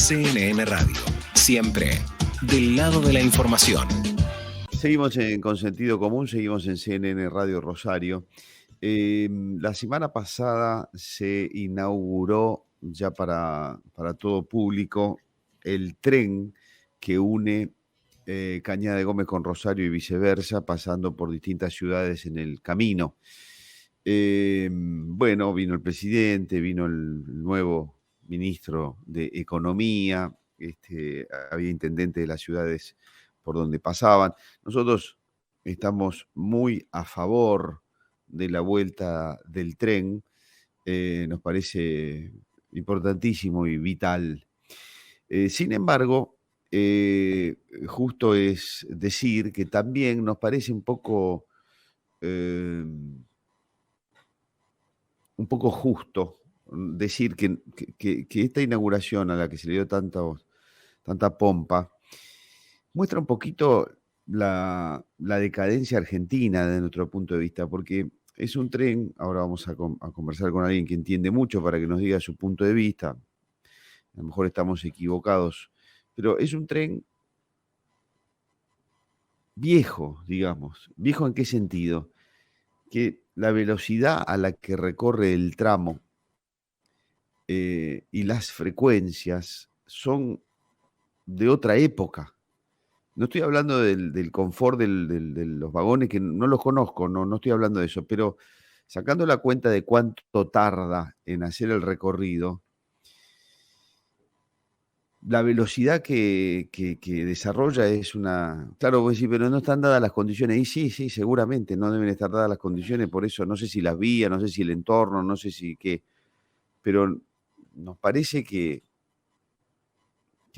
CNN Radio, siempre del lado de la información. Seguimos con Sentido Común, seguimos en CNN Radio Rosario. La semana pasada se inauguró ya para todo público el tren que une Cañada de Gómez con Rosario y viceversa, pasando por distintas ciudades en el camino. Bueno, vino el presidente, vino el nuevo ministro de Economía, había intendente de las ciudades por donde pasaban. Nosotros estamos muy a favor de la vuelta del tren, nos parece importantísimo y vital. Sin embargo, justo es decir que también nos parece un poco justo decir que esta inauguración a la que se le dio tanta pompa muestra un poquito la decadencia argentina desde nuestro punto de vista, porque es un tren, ahora vamos a conversar con alguien que entiende mucho para que nos diga su punto de vista, a lo mejor estamos equivocados, pero es un tren viejo, digamos. ¿Viejo en qué sentido? Que la velocidad a la que recorre el tramo y las frecuencias son de otra época. No estoy hablando del confort de los vagones, que no los conozco, no estoy hablando de eso, pero sacando la cuenta de cuánto tarda en hacer el recorrido, la velocidad que desarrolla es una... Claro, vos decís, pero no están dadas las condiciones. Y sí, seguramente no deben estar dadas las condiciones, por eso no sé si las vías, no sé si el entorno, no sé si qué, pero nos parece que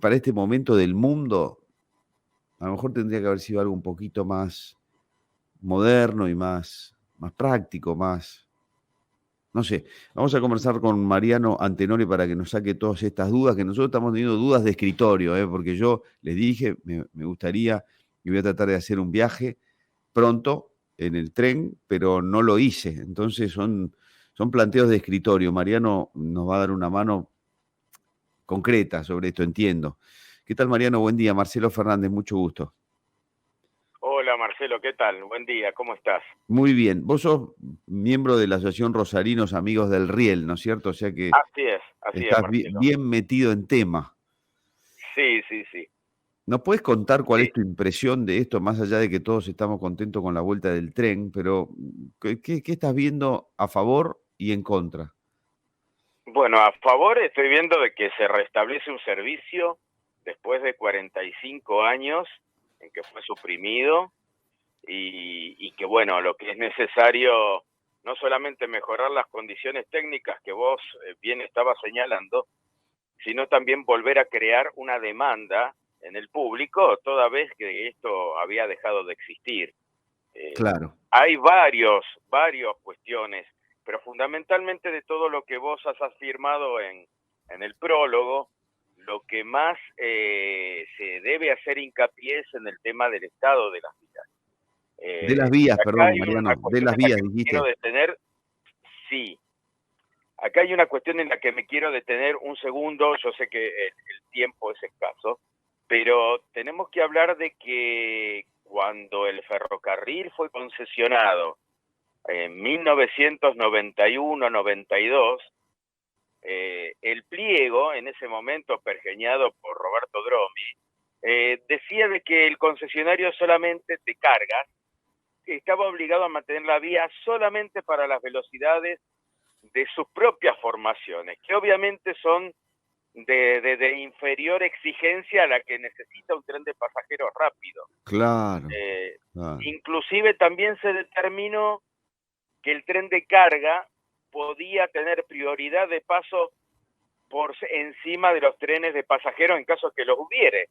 para este momento del mundo, a lo mejor tendría que haber sido algo un poquito más moderno y más práctico, más... No sé, vamos a conversar con Mariano Antenori para que nos saque todas estas dudas, que nosotros estamos teniendo dudas de escritorio, porque yo les dije, me gustaría, y voy a tratar de hacer un viaje pronto en el tren, pero no lo hice. Entonces son planteos de escritorio. Mariano nos va a dar una mano concreta sobre esto, entiendo. ¿Qué tal, Mariano? Buen día. Marcelo Fernández, mucho gusto. Hola, Marcelo, ¿qué tal? Buen día, ¿cómo estás? Muy bien. Vos sos miembro de la Asociación Rosarinos Amigos del Riel, ¿no es cierto? O sea que así es, estás Marcelo. bien metido en tema. Sí. ¿Nos puedes contar cuál es tu impresión de esto, más allá de que todos estamos contentos con la vuelta del tren, pero ¿qué estás viendo a favor y en contra? Bueno, a favor estoy viendo de que se restablece un servicio después de 45 años en que fue suprimido y que, bueno, lo que es necesario no solamente mejorar las condiciones técnicas que vos bien estabas señalando, sino también volver a crear una demanda en el público, toda vez que esto había dejado de existir. Claro. Hay varias cuestiones, pero fundamentalmente de todo lo que vos has afirmado en el prólogo, lo que más se debe hacer hincapié es en el tema del estado de las vías. De las vías, perdón, hay Mariano, una de las vías, que dijiste. quiero detener, sí. Acá hay una cuestión en la que me quiero detener un segundo, yo sé que el tiempo es escaso, pero tenemos que hablar de que cuando el ferrocarril fue concesionado en 1991-92, el pliego, en ese momento pergeñado por Roberto Dromi, decía de que el concesionario solamente de cargas estaba obligado a mantener la vía solamente para las velocidades de sus propias formaciones, que obviamente son de inferior exigencia a la que necesita un tren de pasajeros rápido. Claro. Inclusive también se determinó que el tren de carga podía tener prioridad de paso por encima de los trenes de pasajeros en caso que los hubiere.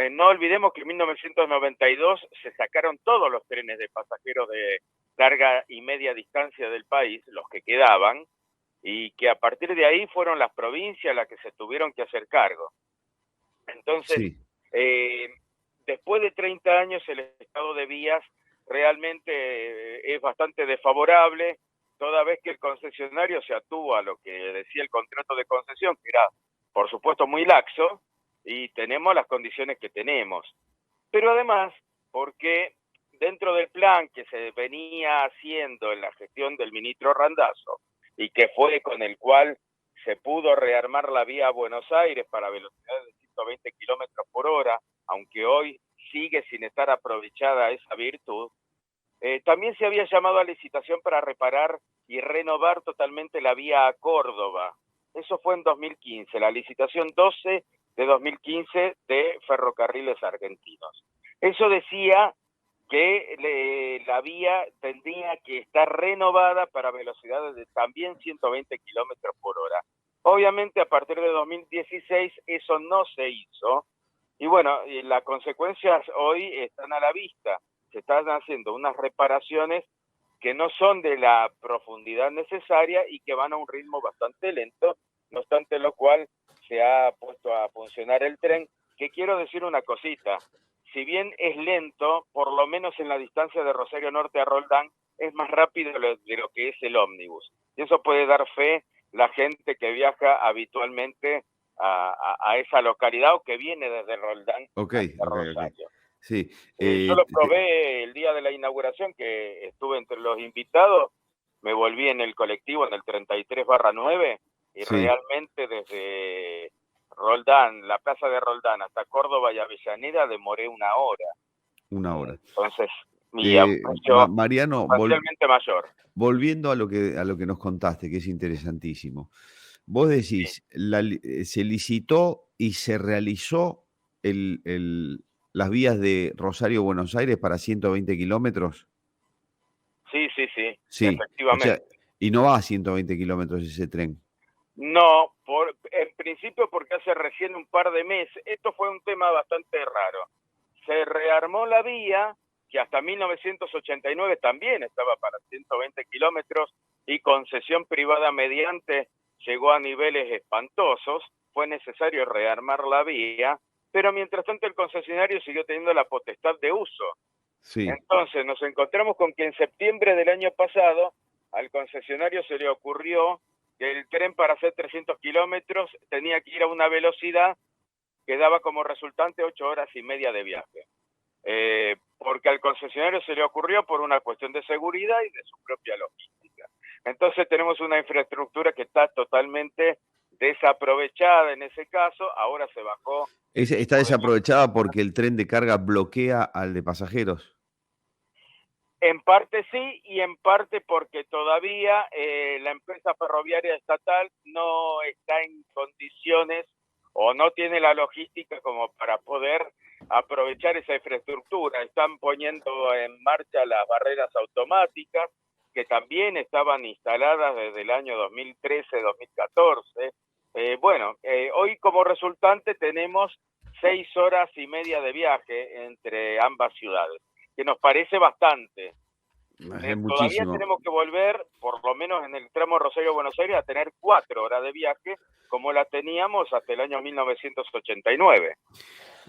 No olvidemos que en 1992 se sacaron todos los trenes de pasajeros de larga y media distancia del país, los que quedaban, y que a partir de ahí fueron las provincias las que se tuvieron que hacer cargo. Entonces, sí. Después de 30 años el estado de vías realmente es bastante desfavorable, toda vez que el concesionario se atuvo a lo que decía el contrato de concesión, que era, por supuesto, muy laxo, y tenemos las condiciones que tenemos. Pero además, porque dentro del plan que se venía haciendo en la gestión del ministro Randazzo y que fue con el cual se pudo rearmar la vía a Buenos Aires para velocidades de 120 kilómetros por hora, aunque hoy sigue sin estar aprovechada esa virtud, también se había llamado a licitación para reparar y renovar totalmente la vía a Córdoba. Eso fue en 2015, la licitación 12 de 2015 de Ferrocarriles Argentinos. Eso decía que la vía tendría que estar renovada para velocidades de también 120 kilómetros por hora. Obviamente, a partir de 2016 eso no se hizo. Y bueno, las consecuencias hoy están a la vista. Se están haciendo unas reparaciones que no son de la profundidad necesaria y que van a un ritmo bastante lento, no obstante lo cual se ha puesto a funcionar el tren, que quiero decir una cosita, si bien es lento, por lo menos en la distancia de Rosario Norte a Roldán, es más rápido de lo que es el ómnibus. Y eso puede dar fe la gente que viaja habitualmente a esa localidad o que viene desde Roldán hasta Rosario. Sí. Yo lo probé el día de la inauguración, que estuve entre los invitados, me volví en el colectivo, en el 33/9, y sí, realmente desde Roldán, la plaza de Roldán, hasta Córdoba y Avellaneda demoré 1 hora. 1 hora. Entonces, Mariano, parcialmente mayor. Volviendo a lo que nos contaste, que es interesantísimo. Vos decís, sí, se licitó y se realizó las vías de Rosario-Buenos Aires para 120 kilómetros. Sí, efectivamente. O sea, y no va a 120 kilómetros ese tren. No, en principio porque hace recién un par de meses, esto fue un tema bastante raro. Se rearmó la vía, que hasta 1989 también estaba para 120 kilómetros, y concesión privada mediante llegó a niveles espantosos. Fue necesario rearmar la vía, pero mientras tanto el concesionario siguió teniendo la potestad de uso. Sí. Entonces nos encontramos con que en septiembre del año pasado al concesionario se le ocurrió que el tren, para hacer 300 kilómetros, tenía que ir a una velocidad que daba como resultante 8 horas y media de viaje. Porque al concesionario se le ocurrió por una cuestión de seguridad y de su propia logística. Entonces tenemos una infraestructura que está totalmente desaprovechada en ese caso. Ahora se bajó. ¿Está desaprovechada porque el tren de carga bloquea al de pasajeros? En parte sí, y en parte porque todavía la empresa ferroviaria estatal no está en condiciones o no tiene la logística como para poder aprovechar esa infraestructura. Están poniendo en marcha las barreras automáticas, que también estaban instaladas desde el año 2013-2014. Hoy como resultante tenemos 6 horas y media de viaje entre ambas ciudades, que nos parece bastante. Todavía tenemos que volver, por lo menos en el tramo Rosario-Buenos Aires, a tener 4 horas de viaje, como la teníamos hasta el año 1989.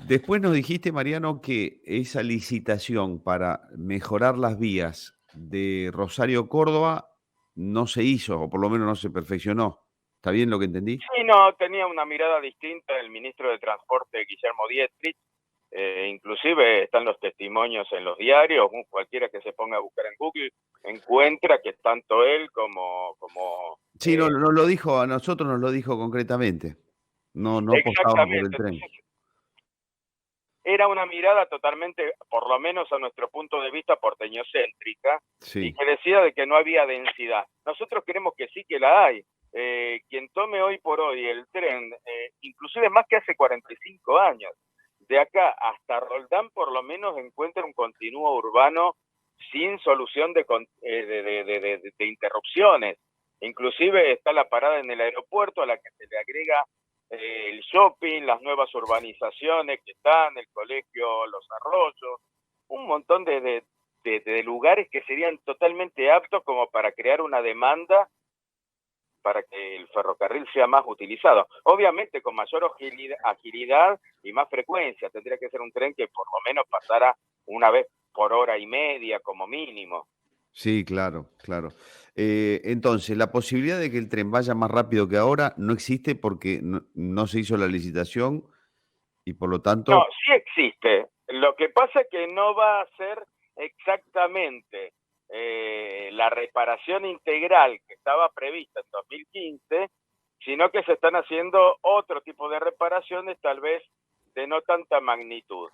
Después nos dijiste, Mariano, que esa licitación para mejorar las vías de Rosario-Córdoba no se hizo, o por lo menos no se perfeccionó. ¿Está bien lo que entendí? Sí, no, tenía una mirada distinta el ministro de Transporte, Guillermo Dietrich. Inclusive están los testimonios en los diarios, cualquiera que se ponga a buscar en Google encuentra que tanto él como sí, no lo dijo, a nosotros nos lo dijo concretamente. No apostaba por el tren. Era una mirada totalmente, por lo menos a nuestro punto de vista, porteñocéntrica, sí, y que decía de que no había densidad. Nosotros queremos que sí, que la hay. Quien tome hoy por hoy el tren, inclusive más que hace 45 años, de acá hasta Roldán por lo menos encuentra un continuo urbano sin solución de interrupciones. Inclusive está la parada en el aeropuerto a la que se le agrega el shopping, las nuevas urbanizaciones que están, el colegio Los Arroyos, un montón de lugares que serían totalmente aptos como para crear una demanda para que el ferrocarril sea más utilizado. Obviamente con mayor agilidad y más frecuencia. Tendría que ser un tren que por lo menos pasara 1 vez por hora y media como mínimo. Sí, claro. Entonces, la posibilidad de que el tren vaya más rápido que ahora no existe porque no se hizo la licitación y por lo No, tanto, sí existe. Lo que pasa es que no va a ser exactamente la reparación integral que estaba prevista en 2015, sino que se están haciendo otro tipo de reparaciones, tal vez de no tanta magnitud,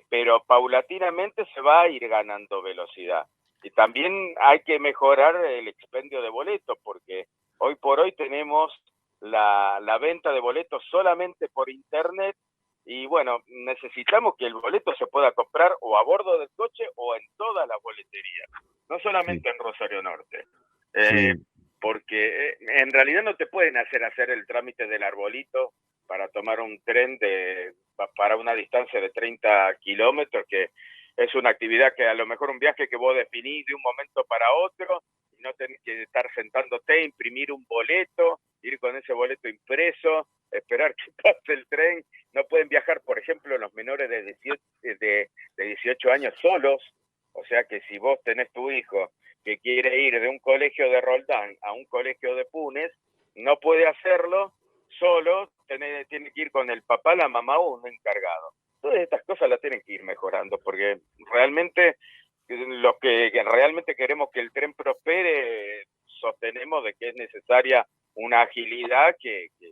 pero paulatinamente se va a ir ganando velocidad. Y también hay que mejorar el expendio de boletos, porque hoy por hoy tenemos la venta de boletos solamente por internet, y bueno, necesitamos que el boleto se pueda comprar o a bordo del coche o en todas las boleterías, no sí, solamente en Rosario Norte. sí, Porque en realidad no te pueden hacer el trámite del arbolito para tomar un tren para una distancia de 30 kilómetros, que es una actividad que a lo mejor un viaje que vos definís de un momento para otro, y no tenés que estar sentándote, imprimir un boleto, ir con ese boleto impreso, esperar que pase el tren. No pueden viajar, por ejemplo, los menores de 18 años solos, o sea que si vos tenés tu hijo que quiere ir de un colegio de Roldán a un colegio de Punes, no puede hacerlo solo, tiene que ir con el papá, la mamá o un encargado. Todas estas cosas las tienen que ir mejorando, porque realmente los que realmente queremos que el tren prospere, sostenemos de que es necesaria una agilidad que ujú.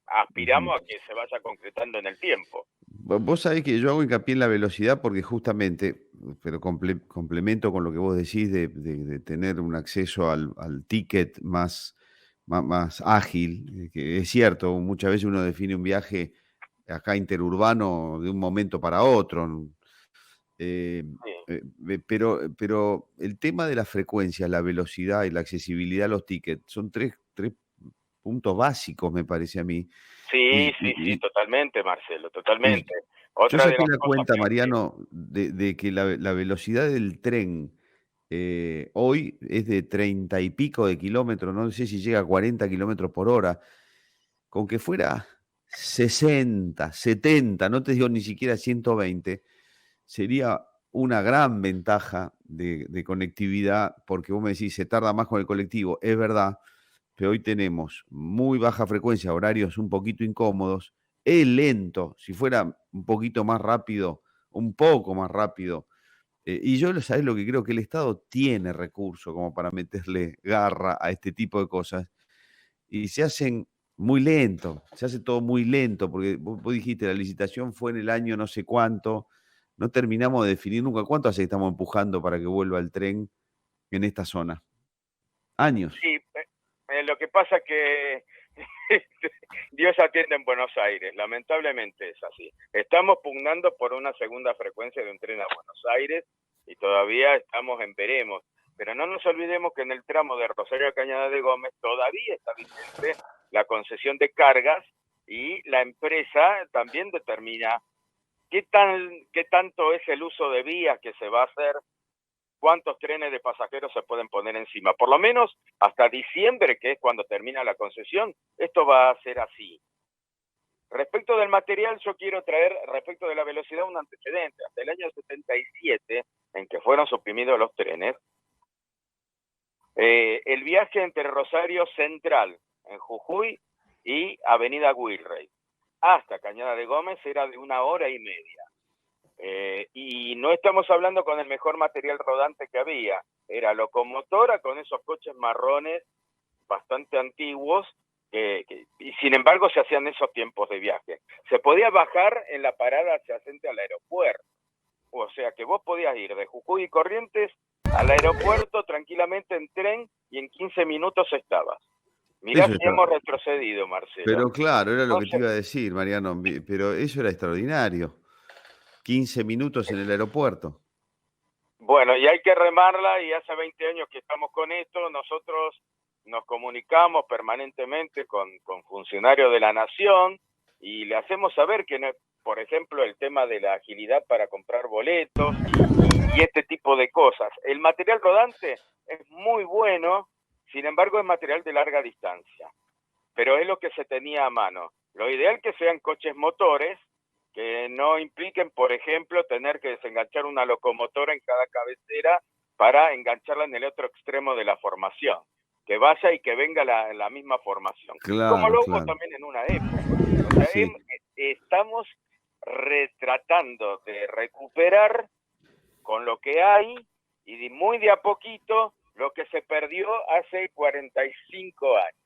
aspiramos a que se vaya concretando en el tiempo. Vos sabés que yo hago hincapié en la velocidad porque justamente, pero complemento con lo que vos decís de tener un acceso al ticket más ágil, que es cierto, muchas veces uno define un viaje acá interurbano de un momento para otro. eh, Sí, pero el tema de la frecuencia, la velocidad y la accesibilidad a los tickets son tres puntos básicos, me parece a mí. sí, Y, sí, sí, y, totalmente, Marcelo, y totalmente. yo Otra de saqué las la cosas cuenta, que Mariano, de que la velocidad del tren hoy es de 30 y pico de kilómetros, no sé si llega a 40 kilómetros por hora. Con que fuera 60, 70, no te digo ni siquiera 120, sería una gran ventaja de conectividad, porque vos me decís, se tarda más con el colectivo, es verdad, pero hoy tenemos muy baja frecuencia, horarios un poquito incómodos, es lento, si fuera un poquito más rápido, un poco más rápido, y yo, ¿sabés lo que creo? Que el Estado tiene recursos como para meterle garra a este tipo de cosas, y se hacen muy lento, se hace todo muy lento, porque vos dijiste, la licitación fue en el año no sé cuánto, no terminamos de definir nunca cuánto hace que estamos empujando para que vuelva el tren en esta zona. Años. sí, lo que pasa que Dios atiende en Buenos Aires, lamentablemente es así. Estamos pugnando por una segunda frecuencia de un tren a Buenos Aires y todavía estamos en veremos. Pero no nos olvidemos que en el tramo de Rosario a Cañada de Gómez todavía está vigente la concesión de cargas, y la empresa también determina qué tanto es el uso de vías que se va a hacer, cuántos trenes de pasajeros se pueden poner encima. Por lo menos hasta diciembre, que es cuando termina la concesión, esto va a ser así. Respecto del material, yo quiero traer, respecto de la velocidad, un antecedente. Hasta el año 77, en que fueron suprimidos los trenes, el viaje entre Rosario Central, en Jujuy, y Avenida Wilrey, hasta Cañada de Gómez, era de 1 hora y media. Y no estamos hablando con el mejor material rodante que había. Era locomotora con esos coches marrones bastante antiguos, y sin embargo se hacían esos tiempos de viaje. Se podía bajar en la parada adyacente al aeropuerto. O sea que vos podías ir de Jujuy y Corrientes al aeropuerto tranquilamente en tren y en 15 minutos estabas. Mirá Eso si está. hemos retrocedido, Marcelo. Pero claro, era lo que te Entonces, iba a decir, Mariano, pero eso era extraordinario. 15 minutos en el aeropuerto. bueno, y hay que remarla, y hace 20 años que estamos con esto. Nosotros nos comunicamos permanentemente con funcionarios de la Nación y le hacemos saber que, por ejemplo, el tema de la agilidad para comprar boletos y este tipo de cosas. El material rodante es muy bueno, sin embargo es material de larga distancia, pero es lo que se tenía a mano. Lo ideal que sean coches motores, que no impliquen, por ejemplo, tener que desenganchar una locomotora en cada cabecera para engancharla en el otro extremo de la formación, que vaya y que venga la misma formación, como Claro, lo hubo claro. también en una época. O sea, Sí. estamos tratando de recuperar con lo que hay y muy de a poquito lo que se perdió hace 45 años.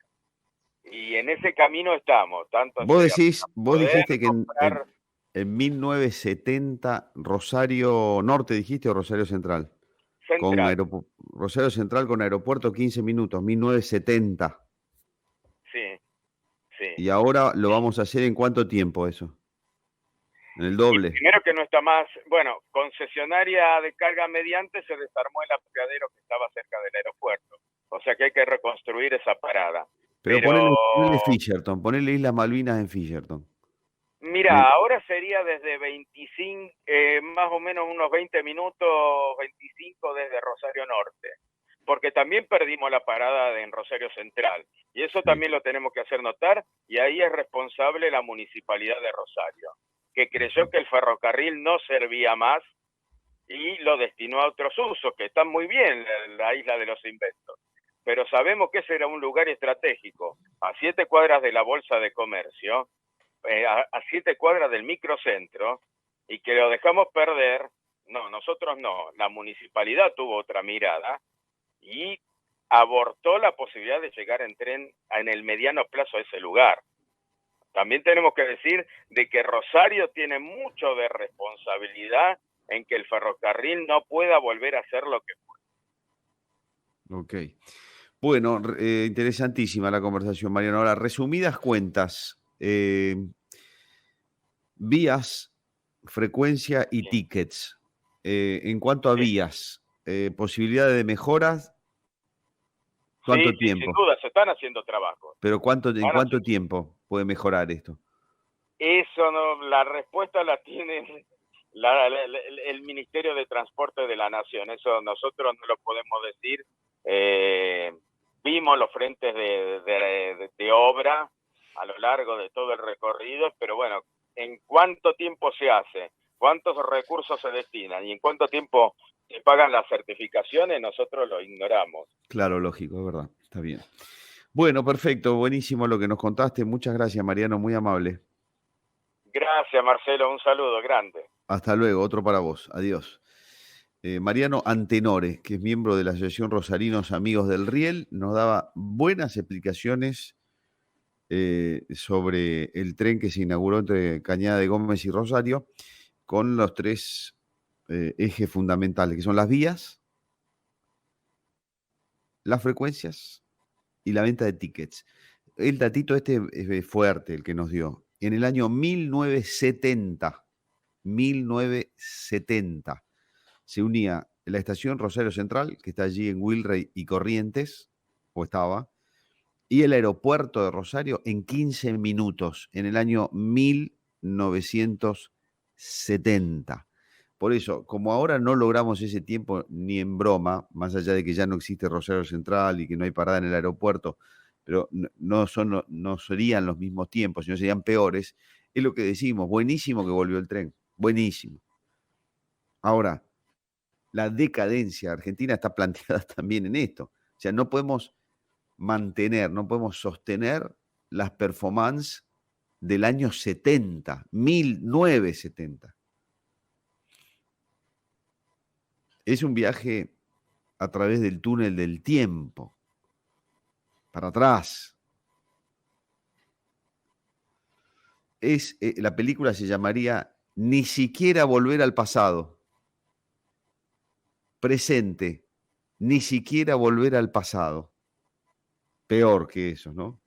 Y en ese camino estamos, tanto Vos sea decís, para vos poder dijiste que comprar en 1970 Rosario Norte, dijiste, o Rosario Central. Con Central. Rosario Central con aeropuerto 15 minutos, 1970. Sí, sí. Y ahora lo vamos a hacer ¿en cuánto tiempo eso? En el Y doble. primero que no está más, bueno, concesionaria de carga mediante se desarmó el apeadero que estaba cerca del aeropuerto. O sea que hay que reconstruir esa parada. Pero Pero ponele Fisherton, ponele Islas Malvinas en Fisherton. mira, ahora sería desde 25, más o menos unos 20 minutos, 25 desde Rosario Norte. Porque también perdimos la parada en Rosario Central. Y eso Sí. también lo tenemos que hacer notar. Y ahí es responsable la Municipalidad de Rosario, que creyó que el ferrocarril no servía más y lo destinó a otros usos, que están muy bien, la Isla de los Inventos. Pero sabemos que ese era un lugar estratégico, a 7 cuadras de la Bolsa de Comercio, a 7 cuadras del microcentro, y que lo dejamos perder. No, nosotros no, la municipalidad tuvo otra mirada y abortó la posibilidad de llegar en tren en el mediano plazo a ese lugar. También tenemos que decir de que Rosario tiene mucho de responsabilidad en que el ferrocarril no pueda volver a ser lo que fue. Ok. Bueno, interesantísima la conversación, Mariano. Ahora, resumidas cuentas, vías, frecuencia y Sí. tickets. En cuanto a Sí. vías, posibilidades de mejoras, ¿cuánto Sí, sí, sin tiempo? duda, se están haciendo trabajos. Pero ¿en cuánto tiempo puede mejorar esto? Eso no, la respuesta la tiene el Ministerio de Transporte de la Nación. Eso nosotros no lo podemos decir. Vimos los frentes de obra a lo largo de todo el recorrido, pero bueno, ¿en cuánto tiempo se hace? ¿Cuántos recursos se destinan? ¿Y en cuánto tiempo se pagan las certificaciones? Nosotros lo ignoramos. Claro, lógico, es verdad. Está bien. Bueno, perfecto, buenísimo lo que nos contaste. Muchas gracias, Mariano, muy amable. Gracias, Marcelo. Un saludo grande. Hasta luego, otro para vos. Adiós. Mariano Antenore, que es miembro de la Asociación Rosarinos Amigos del Riel, nos daba buenas explicaciones sobre el tren que se inauguró entre Cañada de Gómez y Rosario, con los tres ejes fundamentales, que son las vías, las frecuencias y la venta de tickets. El datito este es fuerte, el que nos dio. En el año 1970, se unía la estación Rosario Central, que está allí en Wilrey y Corrientes, o estaba, y el aeropuerto de Rosario en 15 minutos, en el año 1970. Por eso, como ahora no logramos ese tiempo ni en broma, más allá de que ya no existe Rosario Central y que no hay parada en el aeropuerto, pero no serían los mismos tiempos, sino serían peores, es lo que decimos, buenísimo que volvió el tren, buenísimo. Ahora, la decadencia argentina está planteada también en esto. O sea, no podemos no podemos sostener las performances del año 70, 1970. Es un viaje a través del túnel del tiempo, para atrás. La película se llamaría Ni siquiera volver al pasado. Presente, ni siquiera volver al pasado. Peor que eso, ¿no?